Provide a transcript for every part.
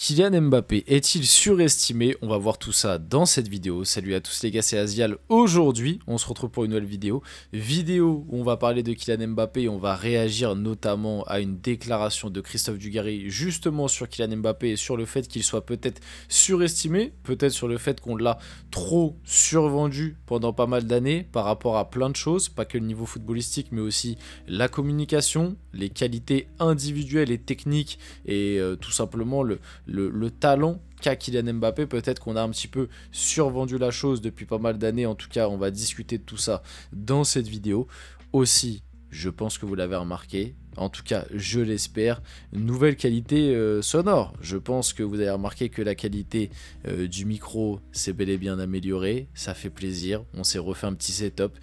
Kylian Mbappé est-il surestimé? On va voir tout ça dans cette vidéo. Salut à tous les gars, c'est Azial. Aujourd'hui, on se retrouve pour une nouvelle vidéo. Vidéo où on va parler de Kylian Mbappé et on va réagir notamment à une déclaration de Christophe Dugarry justement sur Kylian Mbappé et sur le fait qu'il soit peut-être surestimé, peut-être sur le fait qu'on l'a trop survendu pendant pas mal d'années par rapport à plein de choses, pas que le niveau footballistique mais aussi la communication, les qualités individuelles et techniques et tout simplement le talent qu'a Kylian Mbappé. Peut-être qu'on a un petit peu survendu la chose depuis pas mal d'années. En tout cas, on va discuter de tout ça dans cette vidéo. Aussi, je pense que vous l'avez remarqué, en tout cas je l'espère, nouvelle qualité sonore. Je pense que vous avez remarqué que la qualité du micro s'est bel et bien améliorée, ça fait plaisir. On s'est refait un petit setup,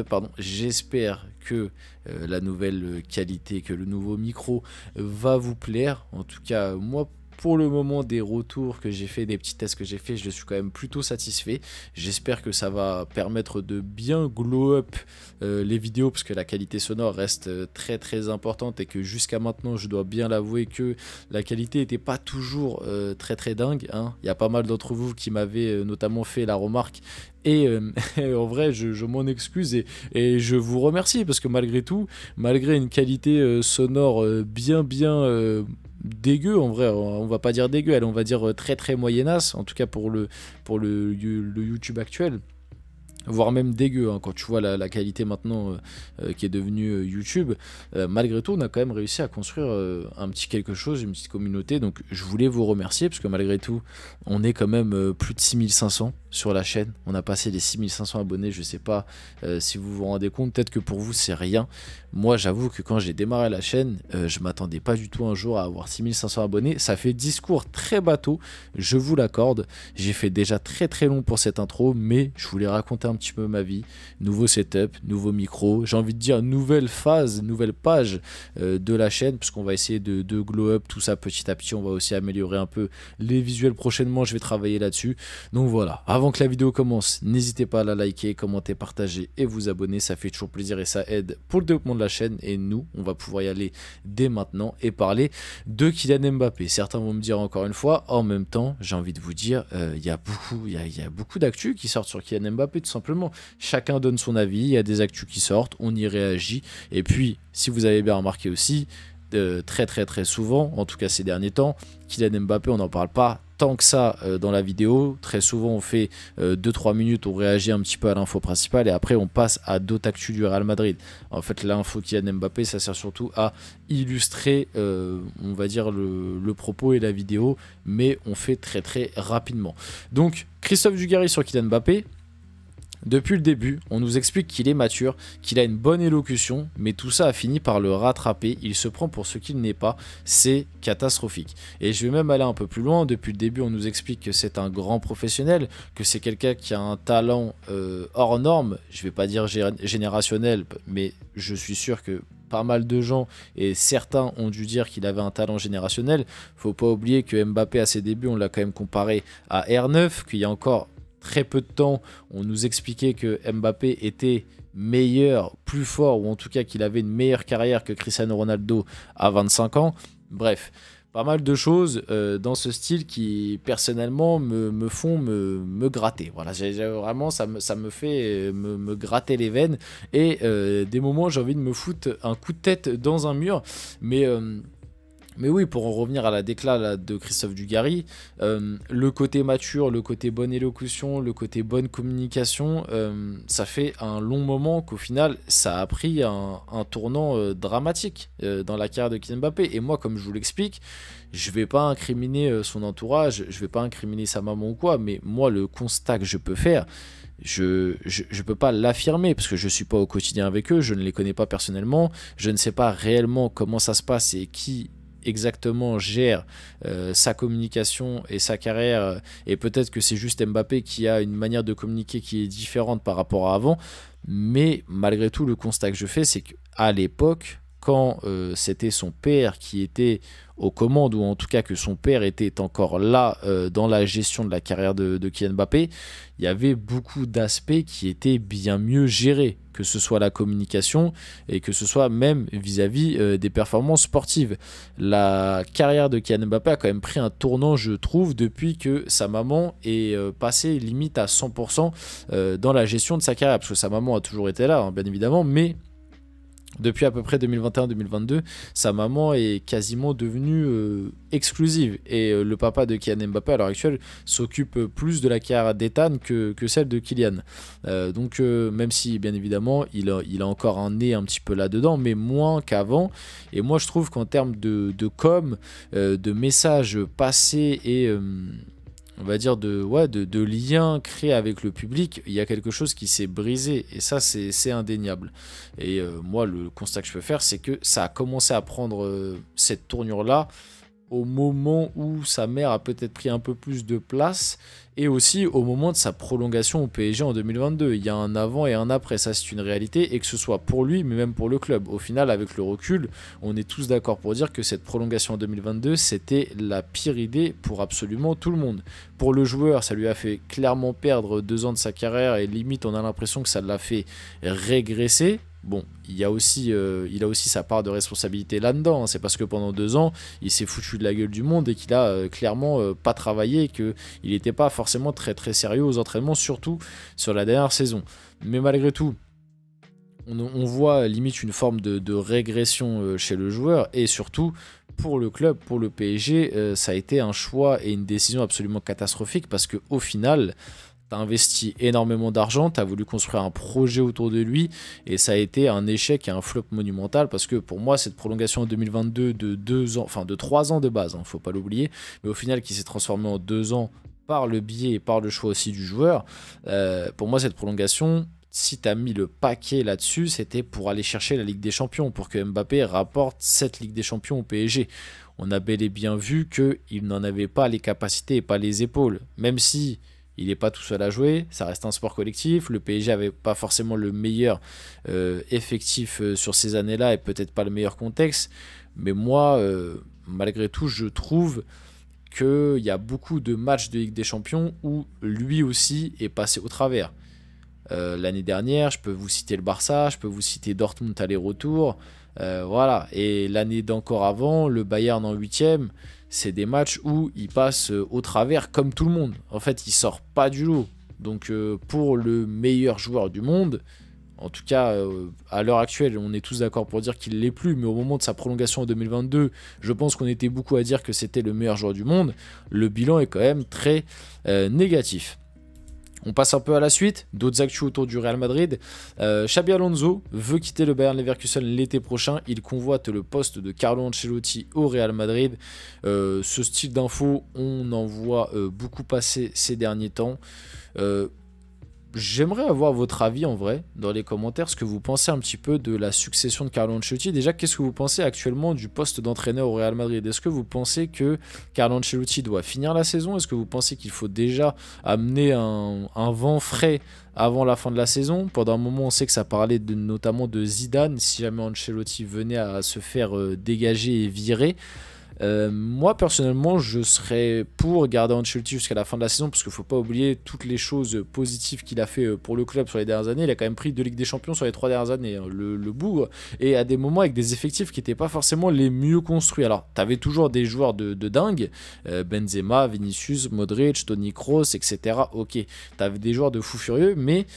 pardon. J'espère que la nouvelle qualité, que le nouveau micro va vous plaire. En tout cas, moi, pour le moment, des retours que j'ai fait, des petits tests que j'ai fait, je suis quand même plutôt satisfait. J'espère que ça va permettre de bien glow up les vidéos, parce que la qualité sonore reste très très importante et que jusqu'à maintenant, je dois bien l'avouer que la qualité n'était pas toujours très très dingue, hein. Il y a pas mal d'entre vous qui m'avaient notamment fait la remarque. Et en vrai, je m'en excuse et je vous remercie, parce que malgré tout, malgré une qualité sonore bien dégueu, en vrai, on va pas dire dégueu, on va dire très très moyennasse, en tout cas pour le YouTube actuel. Voire même dégueu, hein, quand tu vois la qualité maintenant qui est devenue YouTube. Malgré tout, on a quand même réussi à construire un petit quelque chose, une petite communauté. Donc je voulais vous remercier, parce que malgré tout, on est quand même plus de 6500 sur la chaîne. On a passé les 6500 abonnés. Je sais pas si vous vous rendez compte, peut-être que pour vous c'est rien. Moi, j'avoue que quand j'ai démarré la chaîne, je m'attendais pas du tout un jour à avoir 6500 abonnés. Ça fait discours très bateau, je vous l'accorde. J'ai fait déjà très très long pour cette intro, mais je voulais raconter un petit peu ma vie. Nouveau setup, nouveau micro, j'ai envie de dire nouvelle phase, nouvelle page de la chaîne, puisqu'on va essayer de glow up tout ça petit à petit. On va aussi améliorer un peu les visuels prochainement, je vais travailler là-dessus. Donc voilà, avant que la vidéo commence, n'hésitez pas à la liker, commenter, partager et vous abonner, ça fait toujours plaisir et ça aide pour le développement de la chaîne. Et nous, on va pouvoir y aller dès maintenant et parler de Kylian Mbappé. Certains vont me dire encore une fois, en même temps, j'ai envie de vous dire, il y a beaucoup d'actu qui sortent sur Kylian Mbappé, tout simplement. Chacun donne son avis, il y a des actus qui sortent, on y réagit. Et puis, si vous avez bien remarqué aussi, très souvent, en tout cas ces derniers temps, Kylian Mbappé, on n'en parle pas tant que ça dans la vidéo. Très souvent on fait 2-3 minutes, on réagit un petit peu à l'info principale et après on passe à d'autres actus du Real Madrid. En fait, l'info Kylian Mbappé, ça sert surtout à illustrer on va dire le propos et la vidéo, mais on fait très rapidement. Donc Christophe Dugarry sur Kylian Mbappé. Depuis le début, on nous explique qu'il est mature, qu'il a une bonne élocution, mais tout ça a fini par le rattraper. Il se prend pour ce qu'il n'est pas, c'est catastrophique. Et je vais même aller un peu plus loin. Depuis le début, on nous explique que c'est un grand professionnel, que c'est quelqu'un qui a un talent hors norme. Je ne vais pas dire générationnel, mais je suis sûr que pas mal de gens et certains ont dû dire qu'il avait un talent générationnel. Faut pas oublier que Mbappé à ses débuts, on l'a quand même comparé à R9, qu'il y a encore très peu de temps, on nous expliquait que Mbappé était meilleur, plus fort, ou en tout cas qu'il avait une meilleure carrière que Cristiano Ronaldo à 25 ans. Bref, pas mal de choses dans ce style qui, personnellement, me font me gratter. Voilà, vraiment, ça me fait me gratter les veines. Et des moments, j'ai envie de me foutre un coup de tête dans un mur. Mais oui, pour en revenir à la décla là, de Christophe Dugarry, le côté mature, le côté bonne élocution, le côté bonne communication, ça fait un long moment qu'au final, ça a pris un tournant dramatique dans la carrière de Kylian Mbappé. Et moi, comme je vous l'explique, je ne vais pas incriminer son entourage, je ne vais pas incriminer sa maman ou quoi, mais moi, le constat que je peux faire, je peux pas l'affirmer parce que je suis pas au quotidien avec eux, je ne les connais pas personnellement, je ne sais pas réellement comment ça se passe et qui exactement gère sa communication et sa carrière, et peut-être que c'est juste Mbappé qui a une manière de communiquer qui est différente par rapport à avant, mais malgré tout le constat que je fais, c'est qu'à l'époque, quand c'était son père qui était aux commandes, ou en tout cas que son père était encore là dans la gestion de la carrière de Kylian Mbappé, il y avait beaucoup d'aspects qui étaient bien mieux gérés, que ce soit la communication et que ce soit même vis-à-vis des performances sportives. La carrière de Kylian Mbappé a quand même pris un tournant, je trouve, depuis que sa maman est passée limite à 100% dans la gestion de sa carrière, parce que sa maman a toujours été là, hein, bien évidemment, mais depuis à peu près 2021-2022, sa maman est quasiment devenue exclusive. Et le papa de Kylian Mbappé, à l'heure actuelle, s'occupe plus de la carrière d'Ethan que celle de Kylian. Donc, même si, bien évidemment, il a encore un nez un petit peu là-dedans, mais moins qu'avant. Et moi, je trouve qu'en termes de com, de messages passés et on va dire de liens créés avec le public, il y a quelque chose qui s'est brisé, et ça c'est indéniable. Et moi, le constat que je peux faire, c'est que ça a commencé à prendre cette tournure là au moment où sa mère a peut-être pris un peu plus de place, et aussi au moment de sa prolongation au PSG en 2022. Il y a un avant et un après, ça c'est une réalité, et que ce soit pour lui, mais même pour le club. Au final, avec le recul, on est tous d'accord pour dire que cette prolongation en 2022, c'était la pire idée pour absolument tout le monde. Pour le joueur, ça lui a fait clairement perdre 2 ans de sa carrière, et limite on a l'impression que ça l'a fait régresser. Bon, il a aussi sa part de responsabilité là-dedans, hein. C'est parce que pendant 2 ans, il s'est foutu de la gueule du monde et qu'il a clairement pas travaillé, et qu'il n'était pas forcément très très sérieux aux entraînements, surtout sur la dernière saison. Mais malgré tout, on voit limite une forme de régression chez le joueur, et surtout pour le club, pour le PSG, ça a été un choix et une décision absolument catastrophique, parce qu'au final, tu as investi énormément d'argent, tu as voulu construire un projet autour de lui, et ça a été un échec et un flop monumental, parce que pour moi, cette prolongation en 2022 de 2 ans, enfin de 3 ans de base, faut pas l'oublier, mais au final qui s'est transformé en 2 ans par le biais et par le choix aussi du joueur, pour moi cette prolongation, si tu as mis le paquet là-dessus, c'était pour aller chercher la Ligue des Champions, pour que Mbappé rapporte cette Ligue des Champions au PSG. On a bel et bien vu qu'il n'en avait pas les capacités et pas les épaules, même si il n'est pas tout seul à jouer, ça reste un sport collectif. Le PSG n'avait pas forcément le meilleur effectif sur ces années-là, et peut-être pas le meilleur contexte. Mais moi, malgré tout, je trouve qu'il y a beaucoup de matchs de Ligue des Champions où lui aussi est passé au travers. L'année dernière, je peux vous citer le Barça, je peux vous citer Dortmund aller-retour. Voilà. Et l'année d'encore avant, le Bayern en 8e, c'est des matchs où il passe au travers comme tout le monde. En fait, il sort pas du lot. Donc pour le meilleur joueur du monde, en tout cas à l'heure actuelle, on est tous d'accord pour dire qu'il l'est plus, mais au moment de sa prolongation en 2022, je pense qu'on était beaucoup à dire que c'était le meilleur joueur du monde. Le bilan est quand même très négatif. On passe un peu à la suite, d'autres actus autour du Real Madrid. Xabi Alonso veut quitter le Bayern Leverkusen l'été prochain. Il convoite le poste de Carlo Ancelotti au Real Madrid. Ce style d'info, on en voit beaucoup passer ces derniers temps. J'aimerais avoir votre avis en vrai dans les commentaires, ce que vous pensez un petit peu de la succession de Carlo Ancelotti. Déjà, qu'est-ce que vous pensez actuellement du poste d'entraîneur au Real Madrid? Est-ce que vous pensez que Carlo Ancelotti doit finir la saison? Est-ce que vous pensez qu'il faut déjà amener un vent frais avant la fin de la saison? Pendant un moment, on sait que ça parlait notamment de Zidane, si jamais Ancelotti venait à se faire dégager et virer. Moi personnellement je serais pour garder Ancelotti jusqu'à la fin de la saison, parce qu'il ne faut pas oublier toutes les choses positives qu'il a fait pour le club sur les dernières années. Il a quand même pris 2 Ligues des Champions sur les 3 dernières années, hein, le bougre, et à des moments avec des effectifs qui n'étaient pas forcément les mieux construits. Alors tu avais toujours des joueurs de dingue, Benzema, Vinicius, Modric, Toni Kroos, etc. Ok, tu avais des joueurs de fous furieux, mais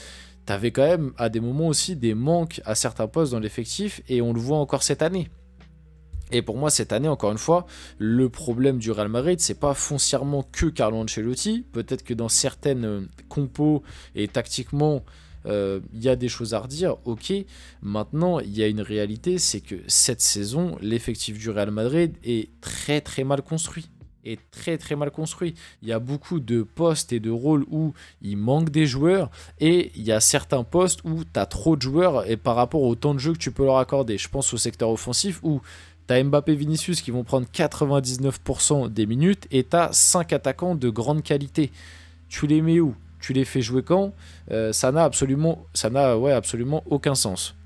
tu avais quand même à des moments aussi des manques à certains postes dans l'effectif, et on le voit encore cette année. Et pour moi, cette année, encore une fois, le problème du Real Madrid, c'est pas foncièrement que Carlo Ancelotti. Peut-être que dans certaines compos et tactiquement, il y a des choses à redire, ok. Maintenant, il y a une réalité, c'est que cette saison, l'effectif du Real Madrid est très très mal construit. Est très très mal construit. Il y a beaucoup de postes et de rôles où il manque des joueurs, et il y a certains postes où tu as trop de joueurs et par rapport au temps de jeu que tu peux leur accorder. Je pense au secteur offensif où tu as Mbappé, Vinicius qui vont prendre 99% des minutes, et tu as 5 attaquants de grande qualité. Tu les mets où? Tu les fais jouer quand? Ça n'a absolument aucun sens.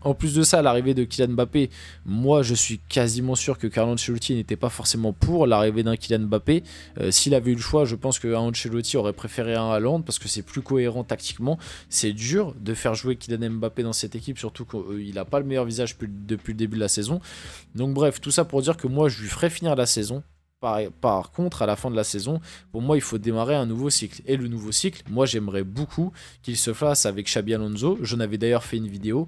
En plus de ça, l'arrivée de Kylian Mbappé, moi je suis quasiment sûr que Carlo Ancelotti n'était pas forcément pour l'arrivée d'un Kylian Mbappé. S'il avait eu le choix, je pense que Ancelotti aurait préféré un Haaland parce que c'est plus cohérent tactiquement. C'est dur de faire jouer Kylian Mbappé dans cette équipe, surtout qu'il n'a pas le meilleur visage depuis le début de la saison. Donc bref, tout ça pour dire que moi je lui ferai finir la saison. Par contre, à la fin de la saison, pour moi, il faut démarrer un nouveau cycle. Et le nouveau cycle, moi, j'aimerais beaucoup qu'il se fasse avec Xabi Alonso. J'en avais d'ailleurs fait une vidéo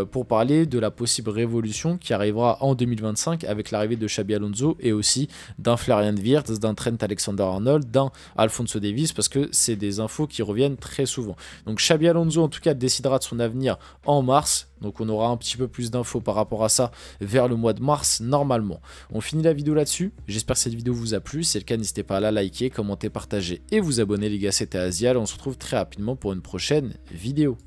pour parler de la possible révolution qui arrivera en 2025 avec l'arrivée de Xabi Alonso et aussi d'un Florian Wirtz, d'un Trent Alexander-Arnold, d'un Alphonso Davies, parce que c'est des infos qui reviennent très souvent. Donc Xabi Alonso, en tout cas, décidera de son avenir en mars. Donc on aura un petit peu plus d'infos par rapport à ça vers le mois de mars normalement. On finit la vidéo là-dessus. J'espère que cette vidéo vous a plu. Si c'est le cas, n'hésitez pas à la liker, commenter, partager et vous abonner les gars. C'était Azial. On se retrouve très rapidement pour une prochaine vidéo.